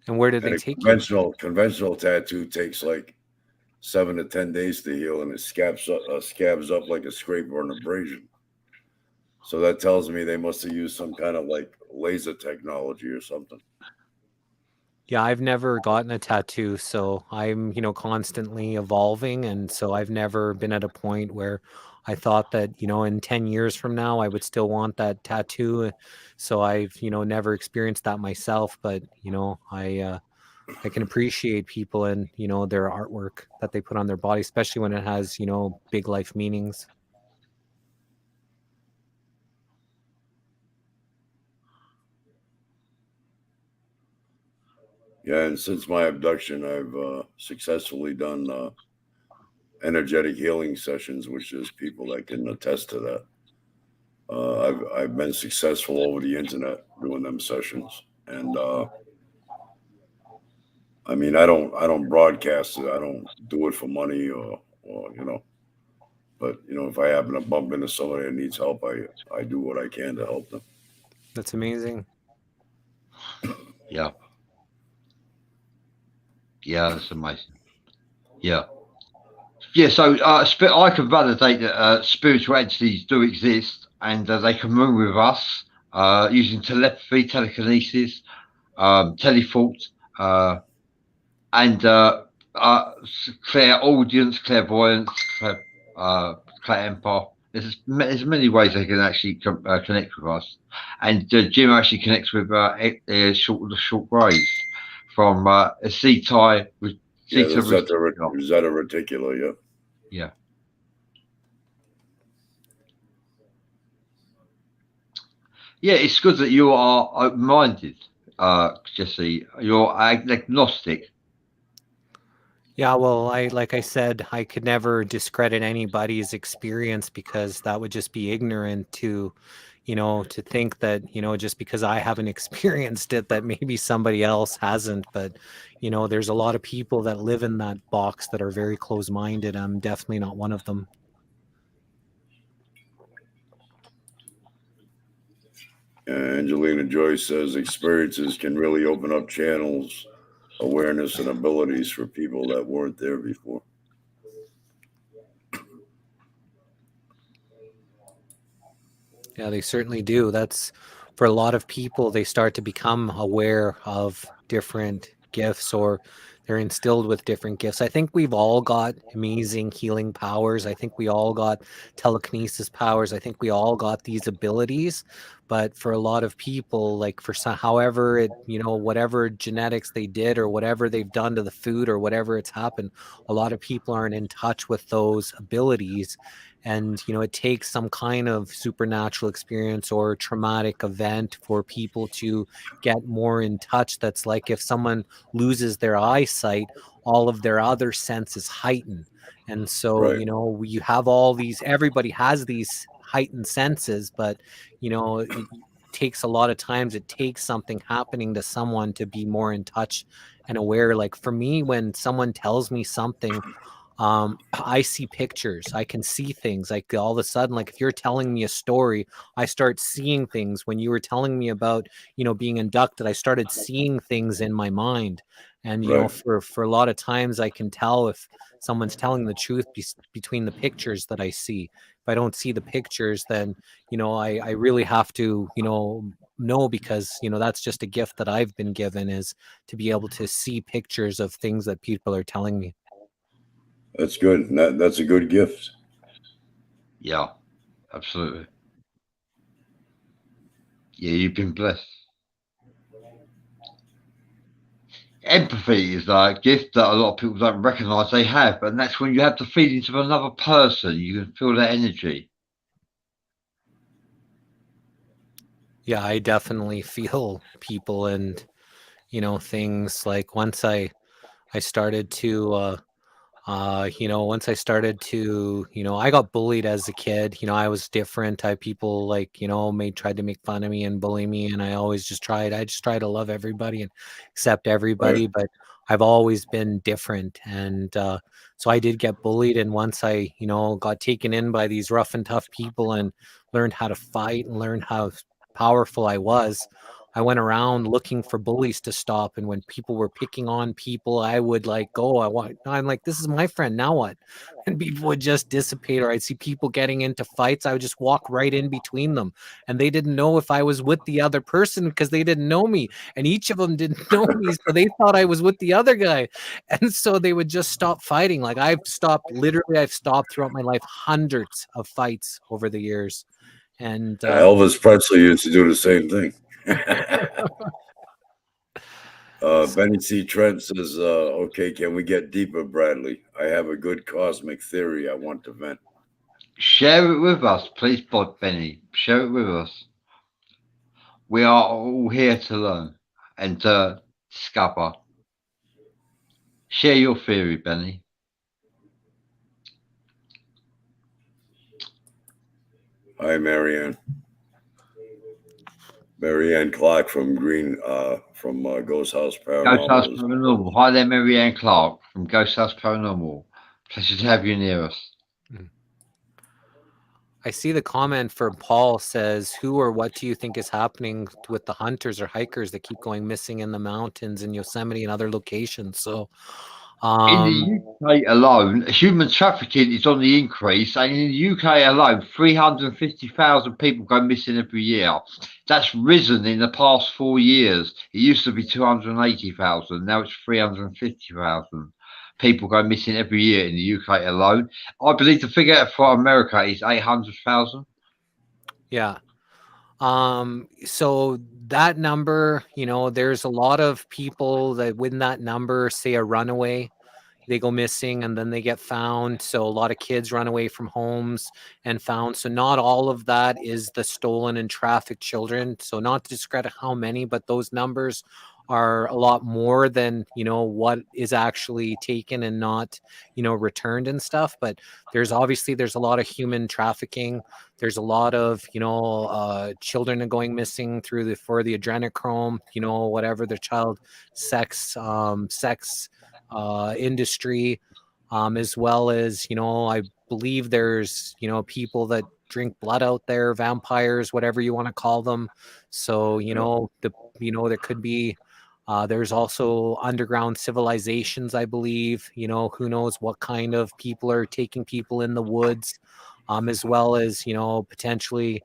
And where did And they a take you? conventional tattoo takes like 7 to 10 days to heal, and it scabs up like a scrape or an abrasion. So that tells me they must have used some kind of like laser technology or something. Yeah, I've never gotten a tattoo, so I'm, constantly evolving. And so I've never been at a point where I thought that, in 10 years from now, I would still want that tattoo. So I've, never experienced that myself. But, I can appreciate people and, their artwork that they put on their body, especially when it has, big life meanings. Yeah, and since my abduction, I've successfully done energetic healing sessions, which is people that can attest to that. I've been successful over the internet doing them sessions, and I mean I don't broadcast it. I don't do it for money or But if I happen to bump into somebody that needs help, I do what I can to help them. That's amazing. Yeah. Yeah, that's amazing. Yeah. Yeah, so I can validate that spiritual entities do exist, and they can move with us using telepathy, telekinesis, telethought, and clairaudience, clairvoyance, clairempath. There's many ways they can actually connect with us, and Jim actually connects with the short grays from Acetai with Yeah, the Zeta Zeta Reticular. Yeah. Yeah. Yeah, it's good that you are open-minded, Jesse. You're agnostic. Yeah, well, like I said, I could never discredit anybody's experience, because that would just be ignorant to, to think that, just because I haven't experienced it, that maybe somebody else hasn't. But, there's a lot of people that live in that box that are very close-minded. I'm definitely not one of them. Angelina Joy says experiences can really open up channels, awareness, and abilities for people that weren't there before. Yeah, they certainly do. That's, for a lot of people, they start to become aware of different gifts, or they're instilled with different gifts. I think we've all got amazing healing powers. I think we all got telekinesis powers. I think we all got these abilities. But for a lot of people, like for some, however it, whatever genetics they did or whatever they've done to the food or whatever it's happened, a lot of people aren't in touch with those abilities. And, it takes some kind of supernatural experience or traumatic event for people to get more in touch. That's like if someone loses their eyesight, all of their other senses heighten. And so, Right. you have all these, everybody has these heightened senses, but, it takes a lot of times, it takes something happening to someone to be more in touch and aware. Like for me, when someone tells me something, I see pictures, I can see things. Like all of a sudden, like if you're telling me a story, I start seeing things. When you were telling me about, being inducted, I started seeing things in my mind. And, Right. for a lot of times I can tell if someone's telling the truth between the pictures that I see. If I don't see the pictures, then, I really have to, know, because, that's just a gift that I've been given, is to be able to see pictures of things that people are telling me. That's good. That's a good gift. Yeah, absolutely. Yeah, you've been blessed. Empathy is a gift that a lot of people don't recognize they have, and that's when you have the feelings of another person. You can feel that energy. Yeah, I definitely feel people and, things. Like once I started to once I started to, I got bullied as a kid. I was different. People like, tried to make fun of me and bully me. And I just tried to love everybody and accept Right. everybody. But I've always been different. And so I did get bullied. And once I, got taken in by these rough and tough people and learned how to fight and learned how powerful I was, I went around looking for bullies to stop. And when people were picking on people, I would like go, I'm like, this is my friend. Now what? And people would just dissipate, or I'd see people getting into fights. I would just walk right in between them. And they didn't know if I was with the other person because they didn't know me. And each of them didn't know me. So they thought I was with the other guy. And so they would just stop fighting. Like I've stopped throughout my life hundreds of fights over the years. And Elvis Presley used to do the same thing. Benny C. Trent says, okay, can we get deeper, Bradley? I have a good cosmic theory I want to vent. Share it with us, please, Benny. Share it with us. We are all here to learn and to discover. Share your theory, Benny. Hi, Marianne. Marianne Clark from Ghost House Paranormal. Ghost House Paranormal. Hi there, Marianne Clark from Ghost House Paranormal. Pleasure to have you near us. I see the comment from Paul says, who or what do you think is happening with the hunters or hikers that keep going missing in the mountains in Yosemite and other locations? So, in the UK alone, human trafficking is on the increase, and in the UK alone, 350,000 people go missing every year. That's risen in the past 4 years. It used to be 280,000, now it's 350,000 people go missing every year in the UK alone. I believe the figure for America is 800,000. yeah. So that number, there's a lot of people that when that number, say a runaway, they go missing and then they get found. So a lot of kids run away from homes and found. So not all of that is the stolen and trafficked children. So not to discredit how many, but those numbers are a lot more than, what is actually taken and not, returned and stuff. But there's a lot of human trafficking. There's a lot of, children going missing for the adrenochrome, whatever the child sex industry, as well as, I believe there's, people that drink blood out there, vampires, whatever you want to call them. So, there could be, there's also underground civilizations, I believe, who knows what kind of people are taking people in the woods, as well as, potentially,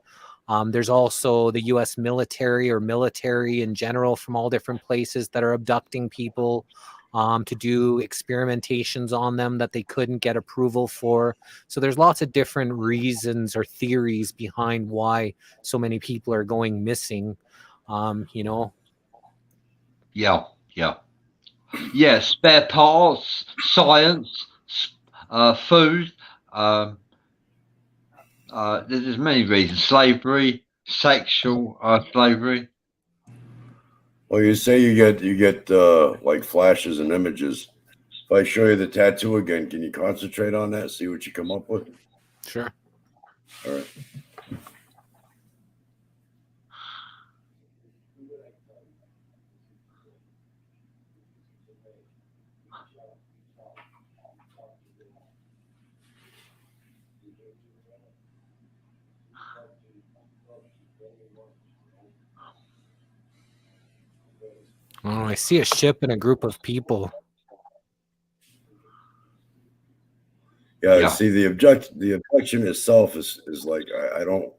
there's also the U.S. military or military in general from all different places that are abducting people. to do experimentations on them that they couldn't get approval for. So there's lots of different reasons or theories behind why so many people are going missing. You know. Yeah, yeah, yeah. Spare parts, science, food. Um, there's many reasons. Slavery, sexual slavery. Well, you say you get like flashes and images. If I show you the tattoo again, can you concentrate on that? See what you come up with? Sure. All right. Oh, I see a ship and a group of people. Yeah, Yeah. see the objection itself is like I don't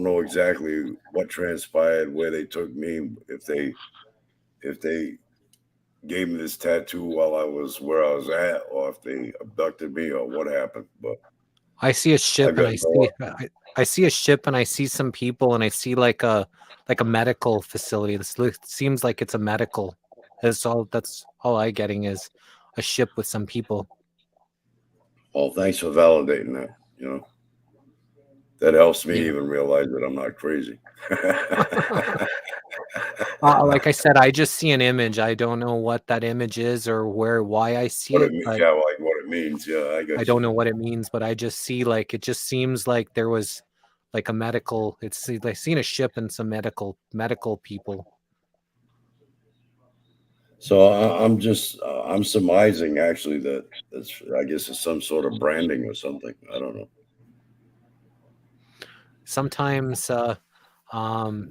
know exactly what transpired, where they took me, if they gave me this tattoo while I was where I was at, or if they abducted me, or what happened. But I see a I've ship and got no. I see a ship and I see some people and I see like a medical facility. Seems like it's a medical. That's all I getting is a ship with some people. Well, thanks for validating that. You know, that helps me Yeah. even realize that I'm not crazy. Like I said, I just see an image. I don't know what that image is or why I see What it, it means, but yeah, like what it means. Yeah, I I got don't you. know what it means. But I just see like it just seems like there was like a medical. It's like seen a ship and some medical people. So I'm just I'm surmising actually that that's I guess it's some sort of branding or something. I don't know. Sometimes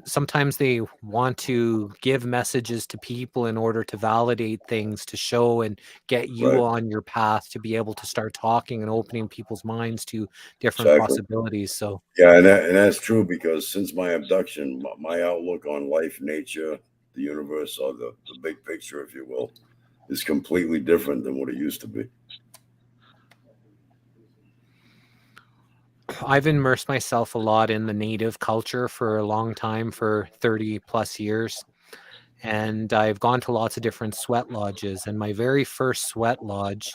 sometimes they want to give messages to people in order to validate things, to show and get you Right. on your path to be able to start talking and opening people's minds to different Exactly. possibilities. So Yeah, and that's true because since my abduction, my outlook on life, nature, the universe, or the big picture, if you will, is completely different than what it used to be. I've immersed myself a lot in the native culture for a long time, for 30 plus years. And I've gone to lots of different sweat lodges. And my very first sweat lodge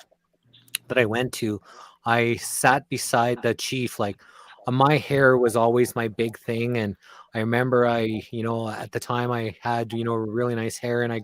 that I went to, I sat beside the chief. Like my hair was always my big thing. And I remember at the time I had, really nice hair and I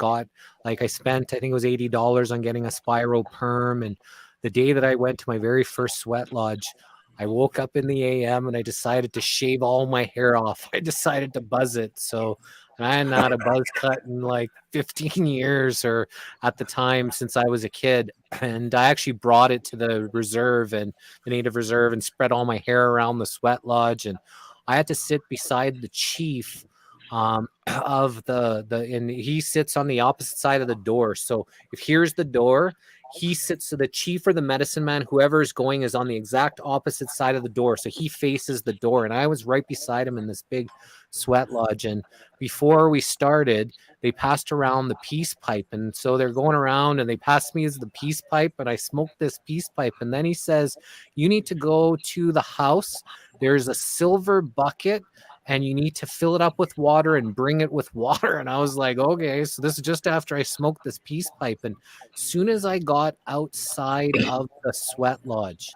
spent, I think it was $80 on getting a spiral perm. And the day that I went to my very first sweat lodge, I woke up in the AM and I decided to shave all my hair off. I decided to buzz it. So and I hadn't had a buzz cut in like 15 years or at the time since I was a kid. And I actually brought it to the reserve and the native reserve and spread all my hair around the sweat lodge. And I had to sit beside the chief of and he sits on the opposite side of the door. So if here's the door, he sits, so the chief or the medicine man, whoever is going, is on the exact opposite side of the door. So he faces the door. And I was right beside him in this big sweat lodge. And before we started, they passed around the peace pipe. And so they're going around and they passed me as the peace pipe. And I smoked this peace pipe. And then he says, you need to go to the house. There's a silver bucket and you need to fill it up with water and bring it with water. And I was like, okay, so this is just after I smoked this peace pipe. And soon as I got outside of the sweat lodge,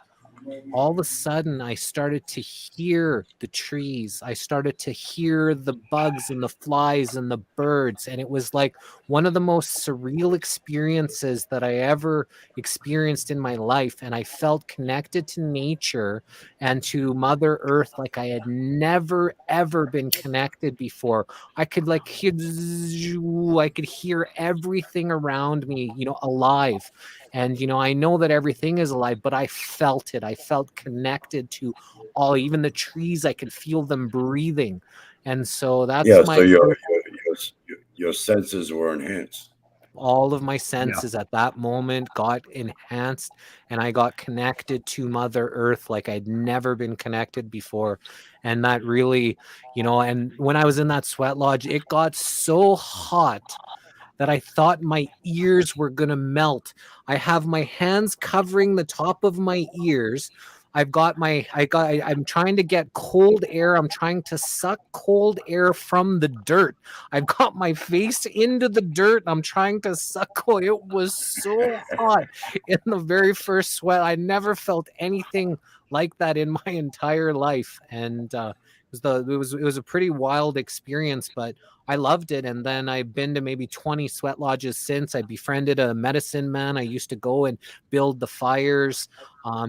all of a sudden I started to hear the trees. I started to hear the bugs and the flies and the birds. And it was like one of the most surreal experiences that I ever experienced in my life. And I felt connected to nature and to Mother Earth like I had never, ever been connected before. I could I could hear everything around me, alive. And, I know that everything is alive, but I felt it. I felt connected to even the trees. I could feel them breathing. And so that's Yeah, so my first, your senses were enhanced. all of my Yeah. senses at that moment got enhanced and I got connected to Mother Earth like I'd never been connected before. And that really, and when I was in that sweat lodge, it got so hot that I thought my ears were going to melt. I have my hands covering the top of my ears. I'm trying to get cold air. I'm trying to suck cold air from the dirt. I've got my face into the dirt. I'm trying to suck cold. It was so hot in the very first sweat. I never felt anything like that in my entire life. And it was a pretty wild experience, but I loved it. And then I've been to maybe 20 sweat lodges since. I befriended a medicine man. I used to go and build the fires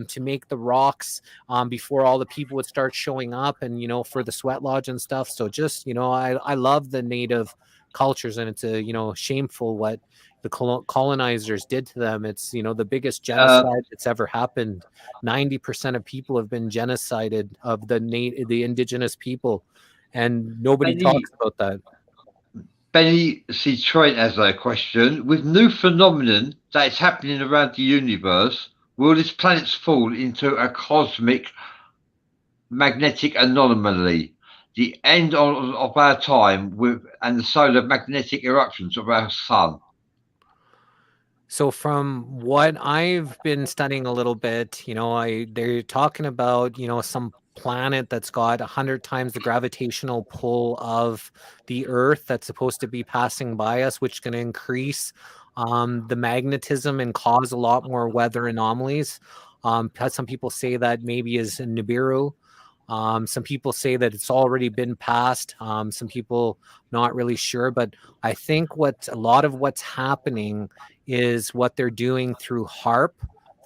to make the rocks before all the people would start showing up, and for the sweat lodge and stuff. So just I love the native cultures, and it's a shameful what the colonizers did to them. It's the biggest genocide that's ever happened. 90% of people have been genocided of the indigenous people, and nobody talks about that. Benny C. Trent has a question. With new phenomenon that is happening around the universe, will this planet fall into a cosmic magnetic anomaly, the end of our time and the solar magnetic eruptions of our sun? So from what I've been studying a little bit, they're talking about, some planet that's got 100 times the gravitational pull of the Earth that's supposed to be passing by us, which is going to increase the magnetism and cause a lot more weather anomalies. Some people say that maybe is Nibiru. Some people say that it's already been passed. Some people not really sure, but I think a lot of what's happening is what they're doing through HARP,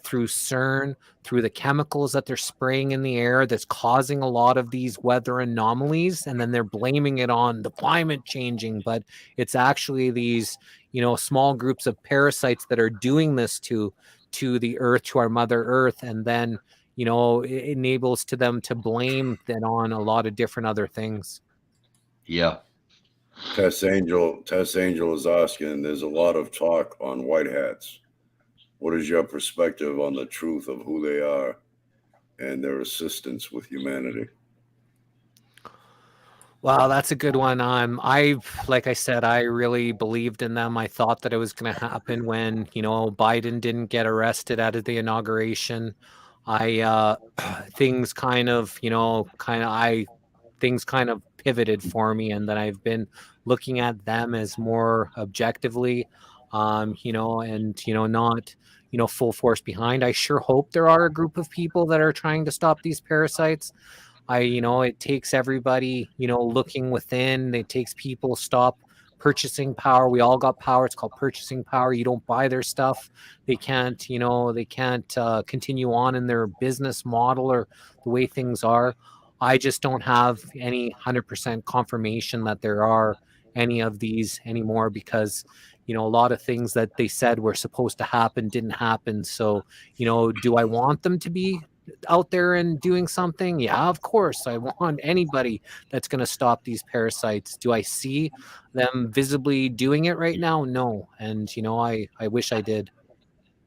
through CERN, through the chemicals that they're spraying in the air that's causing a lot of these weather anomalies, and then they're blaming it on the climate changing, but it's actually these small groups of parasites that are doing this to the Earth, to our Mother Earth, and then it enables to them to blame that on a lot of different other things. Yeah. Tess Angel is asking, there's a lot of talk on white hats. What is your perspective on the truth of who they are and their assistance with humanity? Wow, that's a good one. Like I said, I really believed in them. I thought that it was going to happen when, Biden didn't get arrested out of the inauguration. Things kind of pivoted for me, and then I've been looking at them as more objectively, and not full force behind. I sure hope there are a group of people that are trying to stop these parasites. It takes everybody, looking within. It takes people stop purchasing power. We all got power. It's called purchasing power. You don't buy their stuff. They can't continue on in their business model or the way things are. I just don't have any 100% confirmation that there are any of these anymore, because a lot of things that they said were supposed to happen didn't happen. So do I want them to be out there and doing something? Yeah, of course. I want anybody that's going to stop these parasites. Do I see them visibly doing it right now? No. And I wish I did.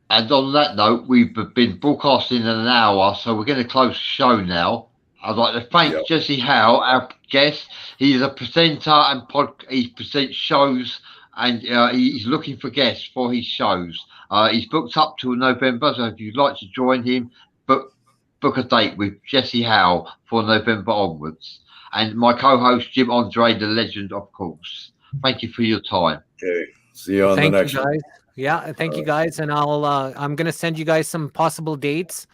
And on that note, we've been broadcasting in an hour, so we're going to close the show now. I'd like to thank Jesse Hal, our guest. He's a presenter and he presents shows, and he's looking for guests for his shows. He's booked up till November, so if you'd like to join him, book a date with Jesse Hal for November onwards. And my co-host, Jim Andre, the legend, of course. Thank you for your time. Okay. See you on the next one. Yeah, thank you guys, and I'm gonna send you guys some possible dates.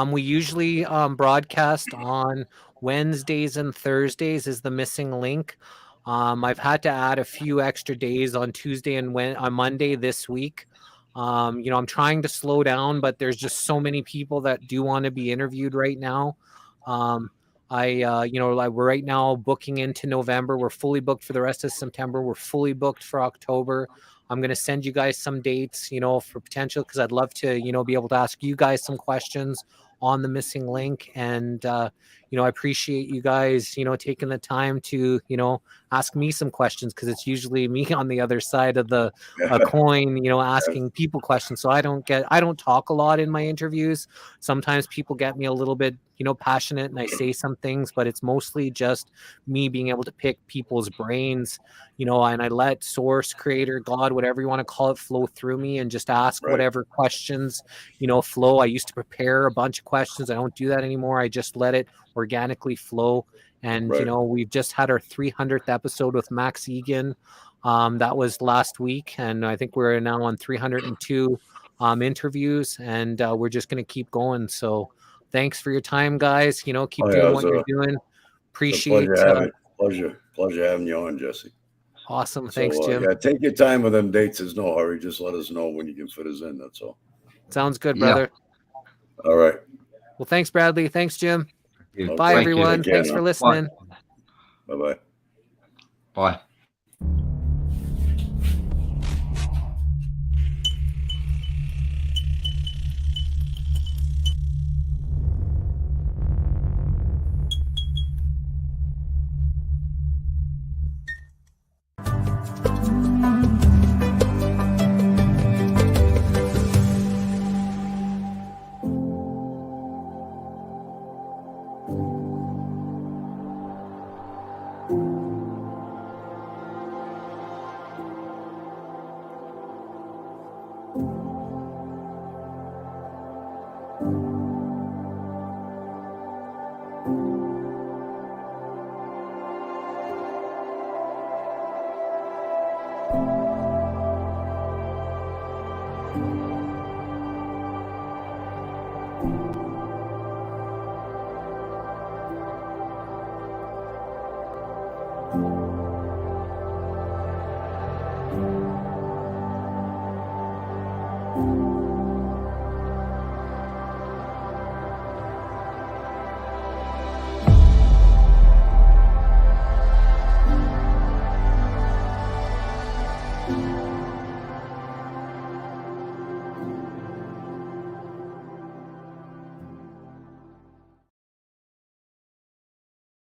We usually broadcast on Wednesdays and Thursdays is the missing link. I've had to add a few extra days on Tuesday and on Monday this week. I'm trying to slow down, but there's just so many people that do want to be interviewed right now. We're right now booking into November. We're fully booked for the rest of September. We're fully booked for October. I'm going to send you guys some dates, for potential, because I'd love to, be able to ask you guys some questions. on the missing link. And I appreciate you guys, taking the time to, ask me some questions, because it's usually me on the other side of the coin, asking people questions. So I don't talk a lot in my interviews. Sometimes people get me a little bit, passionate, and I say some things, but it's mostly just me being able to pick people's brains, and I let source, creator, God, whatever you want to call it, flow through me, and just ask whatever questions, flow. I used to prepare a bunch of questions. I don't do that anymore. I just let it organically flow. And, we've just had our 300th episode with Max Egan. That was last week. And I think we're now on 302 interviews, and we're just going to keep going. So thanks for your time, guys. Keep doing what you're doing. Appreciate it. Pleasure having you on, Jesse. Awesome. Thanks, Jim. Take your time with them dates. There's no hurry. Just let us know when you can fit us in. That's all. Sounds good, brother. All right. Well, thanks, Bradley. Thanks, Jim. Okay, Bye, everyone. Thanks for listening. Bye-bye. Bye.